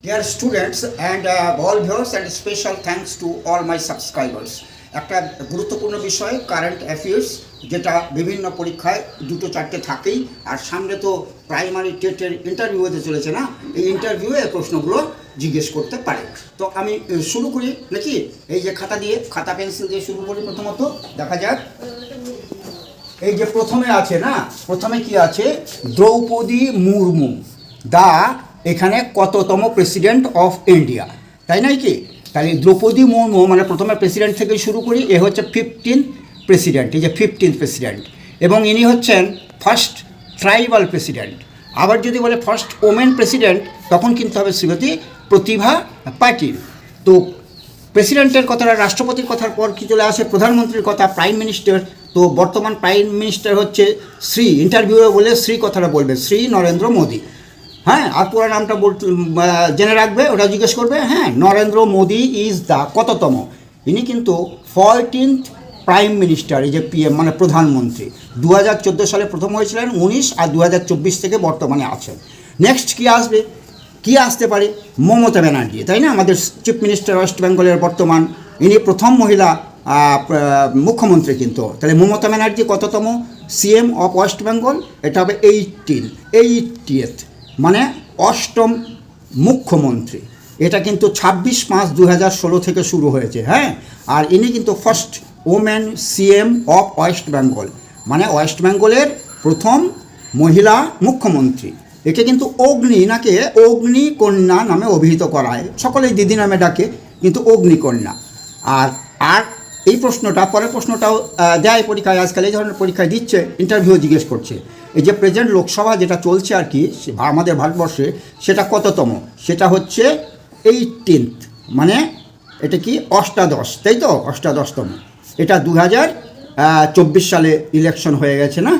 Dear students and all viewers, and special thanks to all my subscribers. একটা গুরুত্বপূর্ণ বিষয় current affairs, যেটা বিভিন্ন পরীক্ষায় দুটো চারটে থাকেই, আর সামনে তো প্রাইমারি টেটের ইন্টারভিউ হতে চলেছে না, এই ইন্টারভিউয়ে প্রশ্নগুলো জিজ্ঞেস করতে পারে। তো আমি শুরু করি নাকি, এই যে খাতা পেন্সিল দিয়ে শুরু করি। প্রথমত দেখা যাক, এই যে প্রথমে আছে না, প্রথমে কি আছে, দ্রৌপদী মুর্মু দা এখানে কততম প্রেসিডেন্ট অফ ইন্ডিয়া, তাই নয় কি? তাহলে দ্রৌপদী মুর্মু মানে প্রথমে প্রেসিডেন্ট থেকে শুরু করি, এ হচ্ছে 15th প্রেসিডেন্ট, এই যে 15th প্রেসিডেন্ট, এবং ইনি হচ্ছেন ফার্স্ট ট্রাইবাল প্রেসিডেন্ট। আবার যদি বলে ফার্স্ট ওমেন প্রেসিডেন্ট, তখন কিন্তু হবে শ্রীমতী প্রতিভা পাটিল। তো প্রেসিডেন্টের কথাটা, রাষ্ট্রপতির কথার পর কি চলে আসে প্রধানমন্ত্রীর কথা, প্রাইম মিনিস্টার। তো বর্তমান প্রাইম মিনিস্টার হচ্ছে শ্রী, ইন্টারভিউয়ে বলে শ্রী কথাটা বলবে, শ্রী নরেন্দ্র মোদী। হ্যাঁ, আর পুরো নামটা জেনে রাখবে, ওটা জিজ্ঞেস করবে। হ্যাঁ, নরেন্দ্র মোদী ইজ দ্য কততম, ইনি কিন্তু 14th প্রাইম মিনিস্টার, এই যে পিএম মানে প্রধানমন্ত্রী। 2014 সালে প্রথম হয়েছিলেন, 19 আর 2024 থেকে বর্তমানে আছেন। নেক্সট কি আসবে, কি আসতে পারে? মমতা ব্যানার্জি, তাই না? আমাদের চিফ মিনিস্টার ওয়েস্ট বেঙ্গলের বর্তমান, ইনি প্রথম মহিলা মুখ্যমন্ত্রী কিন্তু। তাহলে মমতা ব্যানার্জি কততম সিএম অফ ওয়েস্ট বেঙ্গল? এটা হবে 80th, মানে অষ্টম মুখ্যমন্ত্রী। এটা কিন্তু 26/5/2016 থেকে শুরু হয়েছে। হ্যাঁ, আর ইনি কিন্তু first women CM of West Bengal, মানে ওয়েস্ট বেঙ্গলের প্রথম মহিলা মুখ্যমন্ত্রী। একে কিন্তু অগ্নিকন্যা নামে অভিহিত করা হয়, সকলেই দিদি নামে ডাকে, কিন্তু অগ্নিকন্যা। আর এই প্রশ্নটা, পরের প্রশ্নটাও দেয় পরীক্ষায়, আজকাল এই ধরনের পরীক্ষায় দিচ্ছে, ইন্টারভিউ জিজ্ঞেস করছে, এই যে প্রেজেন্ট লোকসভা যেটা চলছে আর কি আমাদের ভারতবর্ষে, সেটা কততম? সেটা হচ্ছে 18th, মানে এটা কি অষ্টাদশ, তাই তো? অষ্টাদশতম। এটা 2024 সালে ইলেকশন হয়ে গেছে না,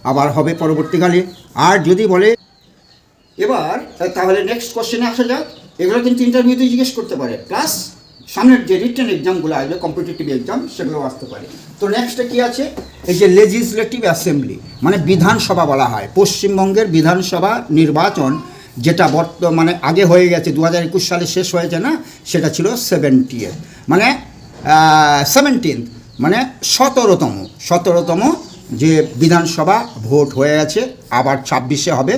আবার হবে পরবর্তীকালে। আর যদি বলে এবার, তাহলে নেক্সট কোশ্চেনে আসা যাক। এগুলো কিন্তু ইন্টারভিউতে জিজ্ঞেস করতে পারে, প্লাস সামনের যে রিটেন এক্সামগুলো আসবে, কম্পিটিটিভ এক্সাম, সেগুলো আসতে পারে। তো নেক্সটে কী আছে, এই যে লেজিসলেটিভ অ্যাসেম্বলি, মানে বিধানসভা বলা হয়। পশ্চিমবঙ্গের বিধানসভা নির্বাচন, যেটা বর্তমানে আগে হয়ে গেছে, 2021 সালে শেষ হয়েছে না, সেটা ছিল 17th, মানে 17তম যে বিধানসভা ভোট হয়ে গেছে। আবার 26-এ হবে,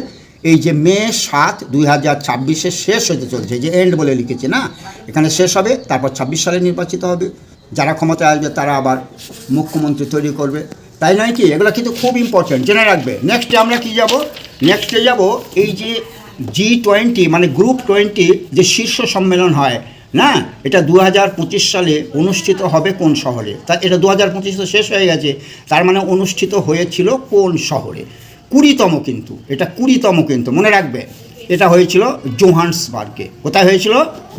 এই যে মে 7, 2026 শেষ হতে চলছে, যে এন্ড বলে লিখেছে না, এখানে শেষ হবে, তারপর 26 সালে নির্বাচিত হবে। যারা ক্ষমতায় আসবে তারা আবার মুখ্যমন্ত্রী তৈরি করবে, তাই নয় কি? এগুলো কিন্তু খুব ইম্পর্টেন্ট, জেনে রাখবে। নেক্সটে আমরা কি যাব, নেক্সটে যাব এই যে G20, মানে গ্রুপ 20 যে শীর্ষ সম্মেলন হয় না, এটা 2025 সালে অনুষ্ঠিত হবে কোন শহরে? তা এটা 2025 তো শেষ হয়ে গেছে, তার মানে অনুষ্ঠিত হয়েছিল কোন শহরে? 20তম কিন্তু, এটা 20তম কিন্তু, মনে রাখবে। এটা হয়েছিল জোহান্সবার্গে। কোথায় হয়েছিল?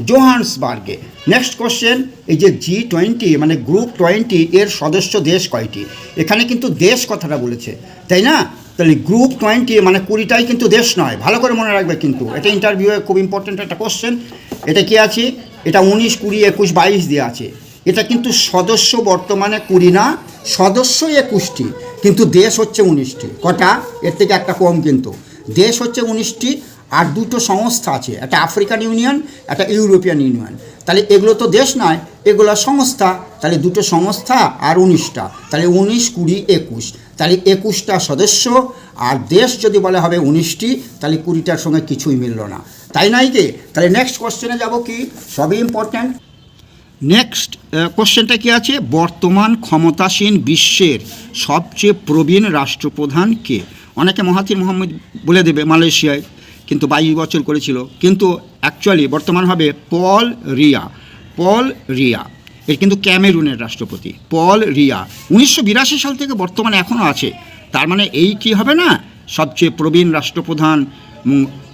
জোহান্সবার্গে। নেক্সট কোশ্চেন, এই যে G20 মানে গ্রুপ 20 এর সদস্য দেশ কয়টি? এখানে কিন্তু দেশ কথাটা বলেছে, তাই না? তাহলে গ্রুপ 20 মানে 20টাই কিন্তু দেশ নয়, ভালো করে মনে রাখবে কিন্তু, এটা ইন্টারভিউয়ে খুব ইম্পর্টেন্ট একটা কোশ্চেন। এটা কি আছে? এটা 19, 20, 21, 22 দিয়ে আছে। এটা কিন্তু সদস্য বর্তমানে 20 না, সদস্য 21টি, কিন্তু দেশ হচ্ছে 19টি। কটা? এর থেকে একটা কম কিন্তু। দেশ হচ্ছে 19টি, আর দুটো সংস্থা আছে, একটা আফ্রিকান ইউনিয়ন, একটা ইউরোপিয়ান ইউনিয়ন। তাহলে এগুলো তো দেশ নয়, এগুলো সংস্থা। তাহলে দুটো সংস্থা আর 19টা, তাহলে 19, 20, 21, তাহলে 21টা সদস্য, আর দেশ যদি বলা হবে 19টি, তাহলে 20টার সঙ্গে কিছুই মিলল না, তাই নয় কি? তাহলে নেক্সট কোশ্চেনে যাব, কি সবই ইম্পর্ট্যান্ট। নেক্সট কোশ্চেনটা কি আছে, বর্তমান ক্ষমতাসীন বিশ্বের সবচেয়ে প্রবীণ রাষ্ট্রপ্রধান কে? অনেকে মহাথির মোহাম্মদ বলে দেবে, মালয়েশিয়ায় কিন্তু 22 বছর করেছিল, কিন্তু অ্যাকচুয়ালি বর্তমান হবে পল রিয়া। এর কিন্তু ক্যামেরুনের রাষ্ট্রপতি পল রিয়া, 1982 সাল থেকে বর্তমানে এখনও আছে। তার মানে এই কি হবে না, সবচেয়ে প্রবীণ রাষ্ট্রপ্রধান,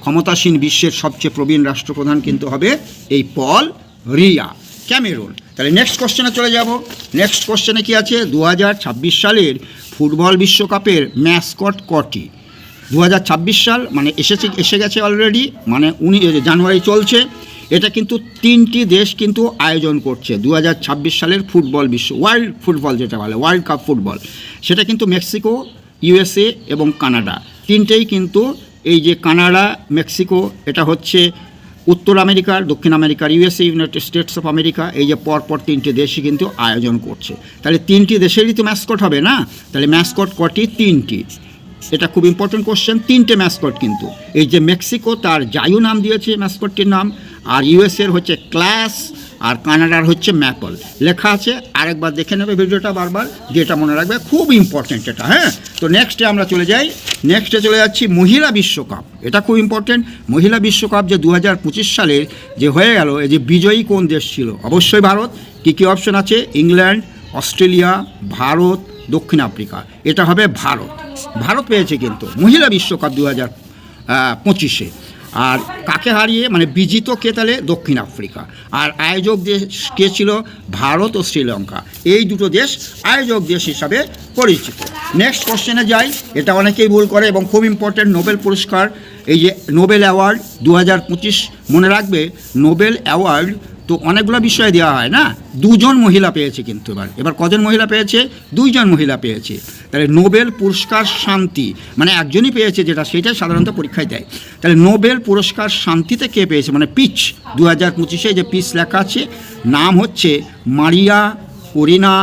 ক্ষমতাসীন বিশ্বের সবচেয়ে প্রবীণ রাষ্ট্রপ্রধান কিন্তু হবে এই পল রিয়া, ক্যামেরুন। তাহলে নেক্সট কোশ্চেনে চলে যাব। নেক্সট কোশ্চেনে কি আছে, 2026 সালের ফুটবল বিশ্বকাপের ম্যাসকট কটি? 2026 সাল মানে এসে গেছে অলরেডি, মানে জানুয়ারি চলছে। এটা কিন্তু 3টি দেশ কিন্তু আয়োজন করছে 2026 সালের ওয়ার্ল্ড ফুটবল, যেটা বলে ওয়ার্ল্ড কাপ ফুটবল, সেটা কিন্তু মেক্সিকো, USA এবং কানাডা, তিনটেই কিন্তু। এই যে কানাডা, মেক্সিকো, এটা হচ্ছে উত্তর আমেরিকার, দক্ষিণ আমেরিকার, USA, United states of America, এই যে পরপর 3টে দেশই কিন্তু আয়োজন করছে। তাহলে 3টি দেশেরই তো ম্যাসকট হবে না? তাহলে ম্যাসকট কটি? 3টি। এটা খুব ইম্পর্টেন্ট কোশ্চেন। 3টে ম্যাসকট কিন্তু। এই যে মেক্সিকো তার জায়ু নাম দিয়েছে ম্যাসকটটির নাম, আর ইউএসএর হচ্ছে ক্লাস, আর কানাডার হচ্ছে ম্যাপল। লেখা আছে, আরেকবার দেখে নেবে ভিডিওটা বারবার, যেটা মনে রাখবে, খুব ইম্পর্টেন্ট এটা। হ্যাঁ, তো নেক্সটে আমরা চলে যাই। নেক্সটে চলে যাচ্ছি মহিলা বিশ্বকাপ। এটা খুব ইম্পর্টেন্ট। মহিলা বিশ্বকাপ যে 2025 সালের যে হয়ে গেল, এই যে বিজয়ী কোন দেশ ছিল? অবশ্যই ভারত। কী কী অপশন আছে? ইংল্যান্ড, অস্ট্রেলিয়া, ভারত, দক্ষিণ আফ্রিকা। এটা হবে ভারত। ভারত পেয়েছে কিন্তু মহিলা বিশ্বকাপ 2025-এ। আর কাকে হারিয়ে, মানে বিজিত কে? তাহলে দক্ষিণ আফ্রিকা। আর আয়োজক দেশ কে ছিল? ভারত ও শ্রীলঙ্কা। এই দুটো দেশ আয়োজক দেশ হিসাবে পরিচিত। নেক্সট কোশ্চেনে যাই। এটা অনেকেই ভুল করে এবং খুব ইম্পর্টেন্ট। নোবেল পুরস্কার, এই যে নোবেল অ্যাওয়ার্ড 2025, মনে রাখবে নোবেল অ্যাওয়ার্ড তো অনেকগুলো বিষয়ে দেওয়া হয় না। 2জন মহিলা পেয়েছে কিন্তু। এবার কজন মহিলা পেয়েছে? 2জন মহিলা পেয়েছে। তাহলে নোবেল পুরস্কার শান্তি, মানে একজনই পেয়েছে, যেটা সেটাই সাধারণত পরীক্ষায় দেয়। তাহলে নোবেল পুরস্কার শান্তিতে কে পেয়েছে, মানে পিচ 2025-এ যে পিচ লেখা আছে, নাম হচ্ছে মারিয়া করিনা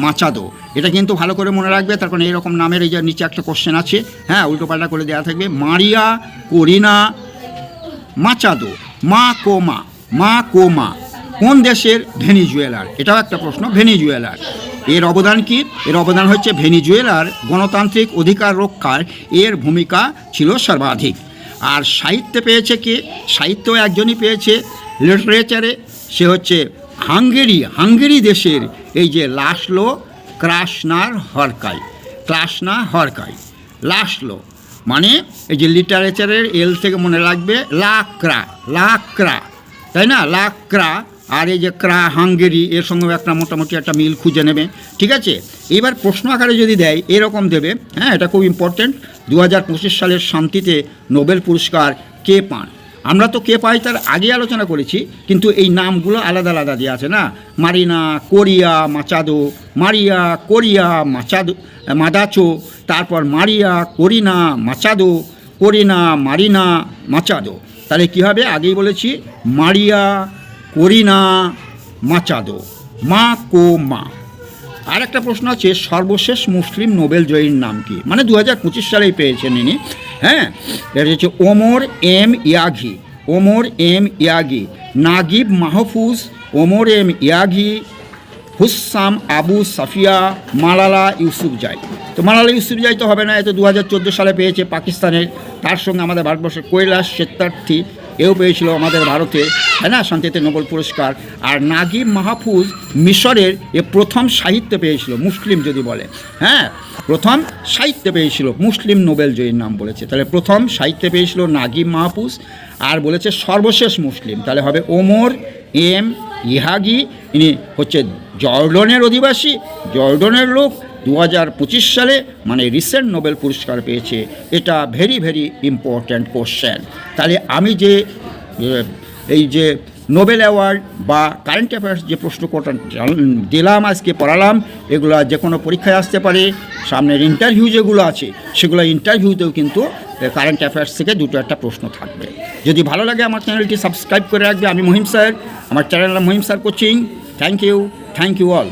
মাচাদো। এটা কিন্তু ভালো করে মনে রাখবে, তার কারণ এইরকম নামের এই যে নিচে একটা কোশ্চেন আছে, হ্যাঁ, উল্টোপাল্টা করে দেওয়া থাকবে। মারিয়া করিনা মাচাদো, মা কোমা কোন দেশের? ভেনিজুয়েলার। এটাও একটা প্রশ্ন, ভেনিজুয়েলার। এর অবদান কি? এর অবদান হচ্ছে ভেনিজুয়েলার গণতান্ত্রিক অধিকার রক্ষার এর ভূমিকা ছিল সর্বাধিক। আর সাহিত্যে পেয়েছে কে? সাহিত্য একজনই পেয়েছে লিটারেচারে, সে হচ্ছে হাঙ্গেরি দেশের এই যে লাসলো ক্রাসনা-হরকাই। লাসলো মানে এই যে লিটারেচারের এল থেকে মনে রাখবে লাক্রা, তাই না? লাক্রা। আর এই যে হাঙ্গেরি, এর সঙ্গে একটা মোটামুটি একটা মিল খুঁজে নেবে, ঠিক আছে? এবার প্রশ্ন আকারে যদি দেয় এরকম দেবে। হ্যাঁ, এটা খুব ইম্পর্টেন্ট। 2025 সালের শান্তিতে নোবেল পুরস্কার কে পান? আমরা তো কে পাই তার আগে আলোচনা করেছি, কিন্তু এই নামগুলো আলাদা আলাদা দেওয়া আছে না। মারিয়া কোরিয়া মাদাচো, তারপর মারিয়া করিনা মাচাদো। তাহলে কী হবে? আগেই বলেছি, মারিয়া করিনা মাচাদো, মা। আর একটা প্রশ্ন আছে, সর্বশেষ মুসলিম নোবেল জয়ীর নাম কি? মানে 2025 সালেই পেয়েছেন ইনি। হ্যাঁ, এটা হচ্ছে Omar M Yaghi, Naguib Mahfouz, Omar M Yaghi, Husam Abu Safiya, Malala Yousafzai. তো মালালা ইউসুফজাই তো হবে না, এ তো 2014 সালে পেয়েছে পাকিস্তানের। তার সঙ্গে আমাদের ভারতবর্ষের কৈলাস সত্যার্থী, এও পেয়েছিল আমাদের ভারতে, তাই না, শান্তিতে নোবেল পুরস্কার। আর নাগিব মাহফুজ মিশরের এ প্রথম সাহিত্যে পেয়েছিল, মুসলিম যদি বলে। হ্যাঁ, প্রথম সাহিত্যে পেয়েছিল, মুসলিম নোবেল জয়ীর নাম বলেছে। তাহলে প্রথম সাহিত্যে পেয়েছিল নাগিব মাহফুজ, আর বলেছে সর্বশেষ মুসলিম, তাহলে হবে ওমর এম ইয়াগি। ইনি হচ্ছে জর্ডনের অধিবাসী, জর্ডনের লোক। 2025 সালে মানে রিসেন্ট নোবেল পুরস্কার পেয়েছে। এটা ভেরি ভেরি ইম্পর্ট্যান্ট কোশ্চেন। তাহলে আমি যে এই যে নোবেল অ্যাওয়ার্ড বা কারেন্ট অ্যাফেয়ার্স যে প্রশ্ন দিলাম, আজকে পড়ালাম, এগুলো যে কোনো পরীক্ষায় আসতে পারে। সামনের ইন্টারভিউ যেগুলো আছে, সেগুলো ইন্টারভিউতেও কিন্তু কারেন্ট অ্যাফেয়ার্স থেকে দুটো একটা প্রশ্ন থাকবে। যদি ভালো লাগে আমার চ্যানেলটি সাবস্ক্রাইব করে রাখবে। আমি মহিম স্যার, আমার চ্যানেল নাম Mahim sir coaching. Thank you all.